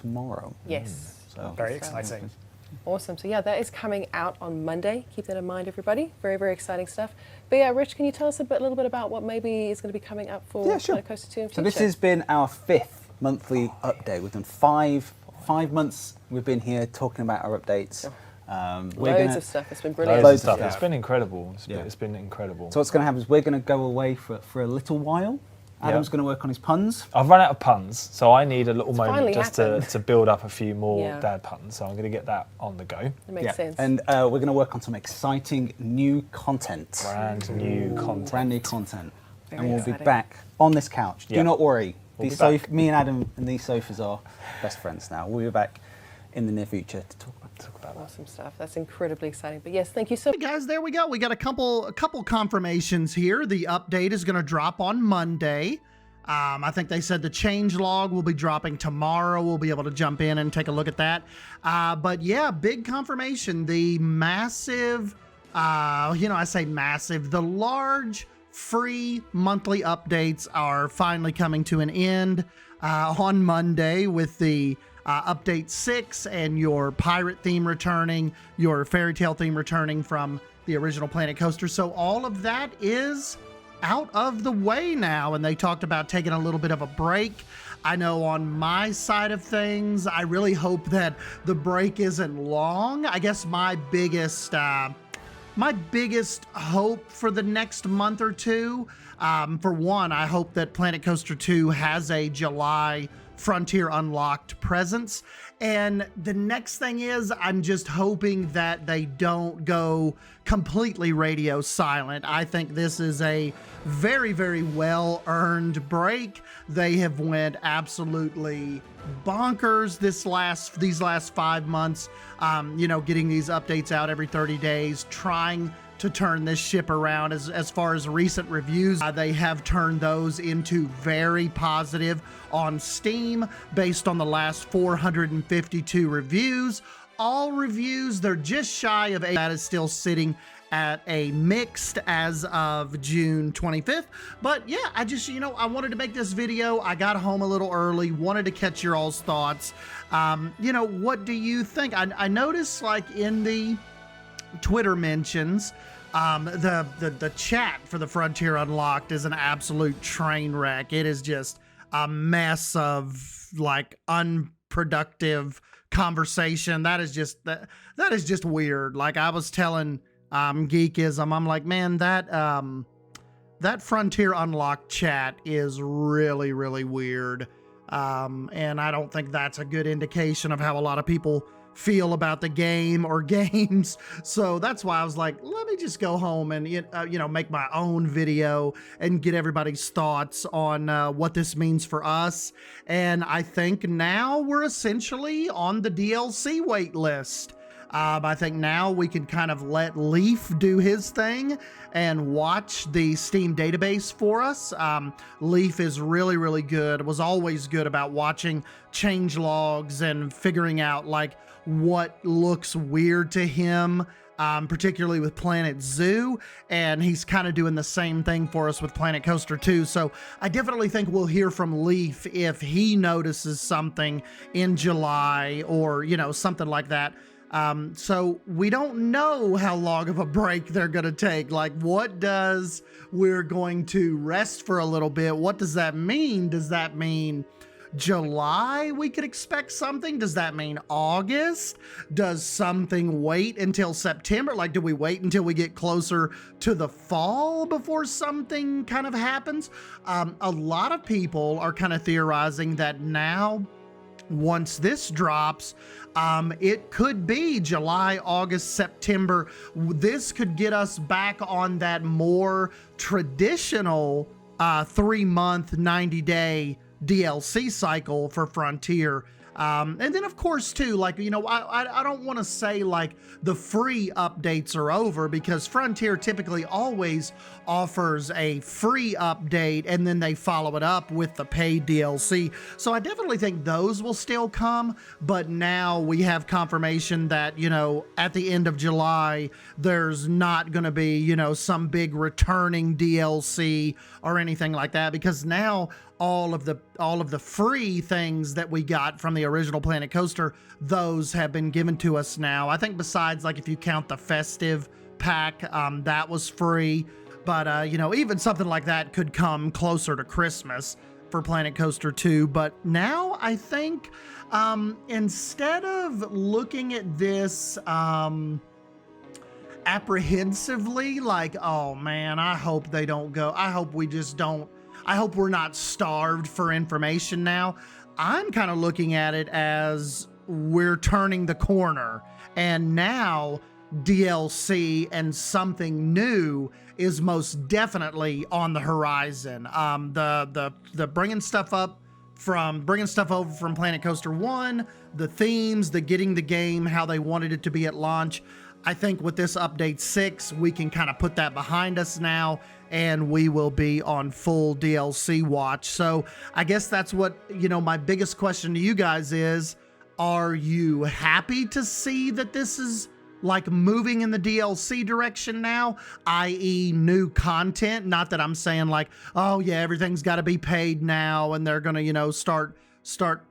tomorrow. Yes. So Very exciting. Awesome. So yeah, that is coming out on Monday. Keep that in mind, everybody. Very, very exciting stuff. But yeah, Rich, can you tell us a little bit about what maybe is going to be coming up for Planet Coaster 2 in future? So this has been our 5th monthly update. We've done five months. We've been here talking about our updates. Loads of stuff. It's been brilliant. Loads of stuff. It's been incredible. It's been incredible. So what's going to happen is we're going to go away for a little while. Adam's going to work on his puns. I've run out of puns, so I need a little moment just happened. to build up a few more dad puns. So I'm going to get that on the go. That makes sense. And we're going to work on some exciting new content. Brand new content. Very and we'll exciting. be back on this couch. Do not worry. We'll be back. Me and Adam and these sofas are best friends now. We'll be back in the near future to talk about that. Awesome stuff. That's incredibly exciting. But yes, thank you so much. Hey guys, there we go. We got a couple confirmations here. The update is going to drop on Monday. I think they said the change log will be dropping tomorrow. We'll be able to jump in and take a look at that. But yeah, big confirmation. The massive, I say massive, the large free monthly updates are finally coming to an end on Monday with the update 6 and your pirate theme returning, your fairy tale theme returning from the original Planet Coaster. So all of that is out of the way now, and they talked about taking a little bit of a break. I know on my side of things, I really hope that the break isn't long. I guess my biggest hope for the next month or two, for one, I hope that Planet Coaster 2 has a July Frontier Unlocked presence. And the next thing is, I'm just hoping that they don't go completely radio silent. I think this is a very, very well-earned break. They have went absolutely bonkers these last 5 months, getting these updates out every 30 days, trying to turn this ship around. As far as recent reviews, they have turned those into very positive on Steam based on the last 452 reviews. All reviews, they're just shy of 8. That is still sitting at a mixed as of June 25th. But yeah, I just, I wanted to make this video. I got home a little early, wanted to catch your all's thoughts. What do you think? I noticed like in the Twitter mentions, the chat for the Frontier Unlocked is an absolute train wreck. It is just a mess of like unproductive conversation. That is just weird. Like I was telling Geekism, I'm like, man, that Frontier Unlocked chat is really, really weird. And I don't think that's a good indication of how a lot of people feel about the game or games. So that's why I was like, let me just go home and make my own video and get everybody's thoughts on what this means for us. And I think now we're essentially on the DLC wait list. I think now we can kind of let Leaf do his thing and watch the Steam database for us. Leaf is really, really good. Was always good about watching change logs and figuring out like what looks weird to him, particularly with Planet Zoo. And he's kind of doing the same thing for us with Planet Coaster 2. So I definitely think we'll hear from Leaf if he notices something in July or, something like that. So we don't know how long of a break they're going to take. Like, what does we're going to rest for a little bit? What does that mean? Does that mean July we could expect something? Does that mean August? Does something wait until September? Like, do we wait until we get closer to the fall before something kind of happens? A lot of people are kind of theorizing that now, once this drops, it could be July, August, September. This could get us back on that more traditional 3-month, 90-day DLC cycle for Frontier. And then of course too, like, I don't want to say like the free updates are over, because Frontier typically always offers a free update and then they follow it up with the paid DLC. So I definitely think those will still come, but now we have confirmation that, at the end of July, there's not going to be, some big returning DLC or anything like that, because now all of the free things that we got from the original Planet Coaster, those have been given to us now. I think besides, like, if you count the festive pack, that was free. But, you know, even something like that could come closer to Christmas for Planet Coaster 2. But now I think instead of looking at this apprehensively, like, oh man, I hope they don't go, I hope we just don't, I hope we're not starved for information now, I'm kind of looking at it as we're turning the corner, and now DLC and something new is most definitely on the horizon. The bringing stuff over from Planet Coaster 1, the themes, the getting the game how they wanted it to be at launch. I think with this update 6, we can kind of put that behind us now, and we will be on full DLC watch. So I guess that's what, you know, my biggest question to you guys is, are you happy to see that this is like moving in the DLC direction now, i.e. new content? Not that I'm saying like, oh yeah, everything's got to be paid now and they're going to, you know, start,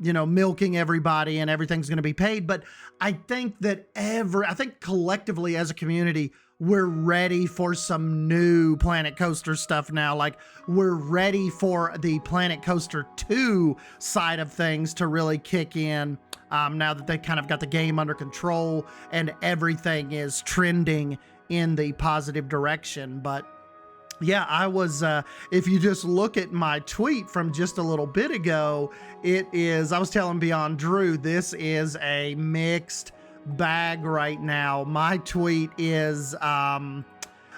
you know, milking everybody and everything's going to be paid. But I think that I think collectively as a community, we're ready for some new Planet Coaster stuff now. Like, we're ready for the Planet Coaster 2 side of things to really kick in. Now that they kind of got the game under control and everything is trending in the positive direction. But yeah, I was, if you just look at my tweet from just a little bit ago, I was telling Beyond Drew, this is a mixed bag right now. My tweet is,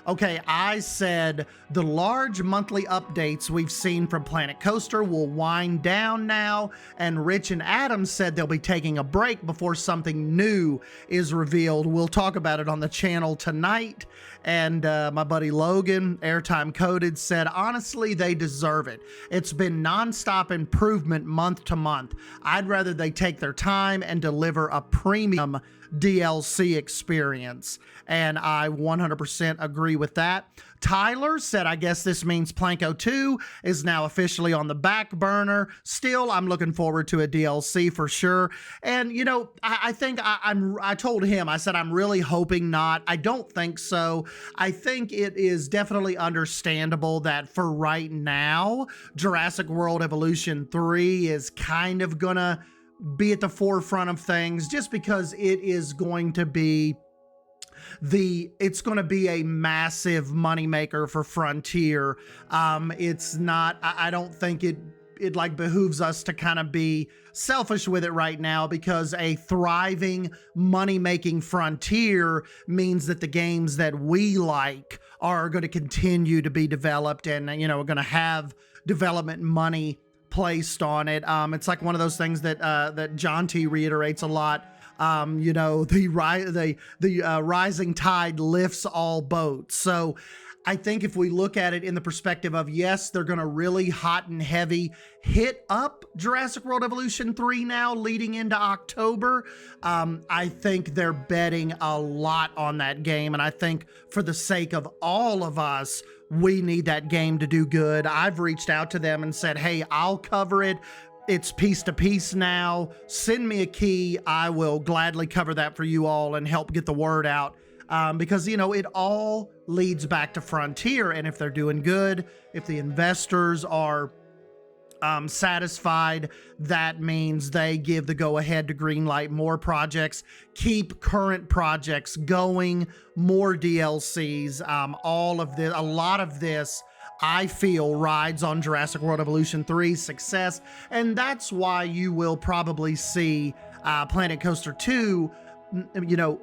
okay, I said the large monthly updates we've seen from Planet Coaster will wind down now, and Rich and Adam said they'll be taking a break before something new is revealed. We'll talk about it on the channel tonight. And my buddy Logan, Airtime Coded, said, honestly, they deserve it. It's been nonstop improvement month to month. I'd rather they take their time and deliver a premium DLC experience. And I 100% agree with that. Tyler said, I guess this means Planko 2 is now officially on the back burner. Still, I'm looking forward to a DLC for sure. And, you know, I think I told him, I said, I'm really hoping not. I don't think so. I think it is definitely understandable that for right now, Jurassic World Evolution 3 is kind of gonna be at the forefront of things just because it is going to be it's going to be a massive moneymaker for Frontier. It's not, I don't think it like behooves us to kind of be selfish with it right now, because a thriving money-making Frontier means that the games that we like are going to continue to be developed and, you know, are going to have development money placed on it. It's like one of those things that John T reiterates a lot. You know, the rising tide lifts all boats. So I think if we look at it in the perspective of, yes, they're going to really hot and heavy hit up Jurassic World Evolution 3 now leading into October, I think they're betting a lot on that game. And I think for the sake of all of us, we need that game to do good. I've reached out to them and said, hey, I'll cover it. It's piece to piece now. Send me a key. I will gladly cover that for you all and help get the word out. Because, you know, it all leads back to Frontier. And if they're doing good, if the investors are satisfied, that means they give the go-ahead to greenlight more projects, keep current projects going, more DLCs, all of this, a lot of this, I feel, rides on Jurassic World Evolution 3's success. And that's why you will probably see Planet Coaster 2, you know,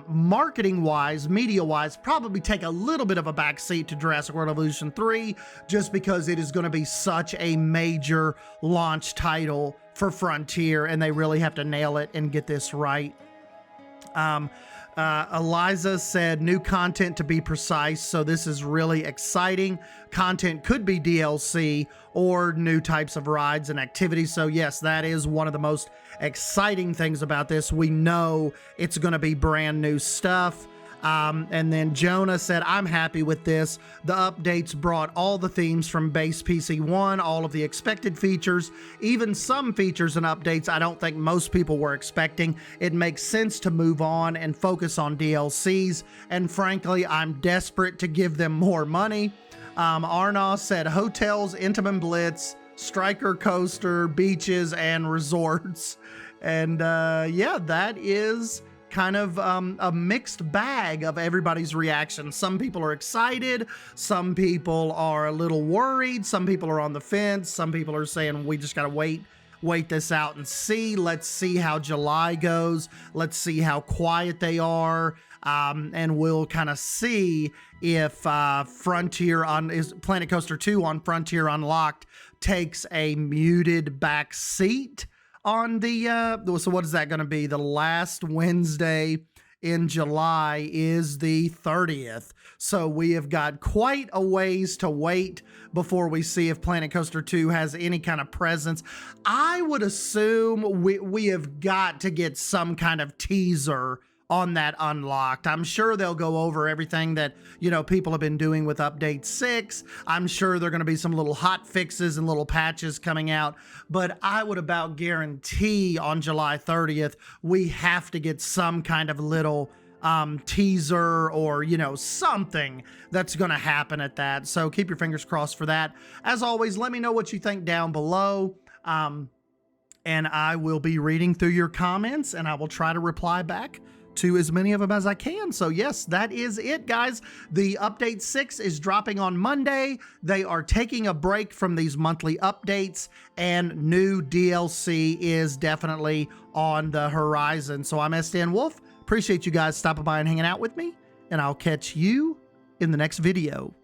marketing-wise, media-wise, probably take a little bit of a backseat to Jurassic World Evolution 3, just because it is going to be such a major launch title for Frontier, and they really have to nail it and get this right. Eliza said new content to be precise, so this is really exciting. Content could be DLC or new types of rides and activities. So yes, that is one of the most exciting things about this. We know it's going to be brand new stuff. And then Jonah said, I'm happy with this. The updates brought all the themes from base PC1, all of the expected features, even some features and updates I don't think most people were expecting. It makes sense to move on and focus on DLCs. And frankly, I'm desperate to give them more money. Arnaud said, hotels, Intamin Blitz, Striker Coaster, beaches, and resorts. And yeah, that is kind of a mixed bag of everybody's reaction. Some people are excited, some people are a little worried, some people are on the fence, some people are saying we just gotta wait this out and see. Let's see how July goes. Let's see how quiet they are. And we'll kind of see if Planet Coaster 2 on Frontier Unlocked takes a muted back seat on the, so what is that going to be? The last Wednesday in July is the 30th. So we have got quite a ways to wait before we see if Planet Coaster 2 has any kind of presence. I would assume we have got to get some kind of teaser on that Unlocked. I'm sure they'll go over everything that, you know, people have been doing with update 6. I'm sure there are going to be some little hot fixes and little patches coming out, but I would about guarantee on July 30th, we have to get some kind of little teaser or, you know, something that's going to happen at that. So keep your fingers crossed for that. As always, let me know what you think down below. And I will be reading through your comments and I will try to reply back to as many of them as I can. So yes, that is it, guys. The update 6 is dropping on Monday. They are taking a break from these monthly updates and new DLC is definitely on the horizon. So I'm Sdanwolf. Appreciate you guys stopping by and hanging out with me, and I'll catch you in the next video.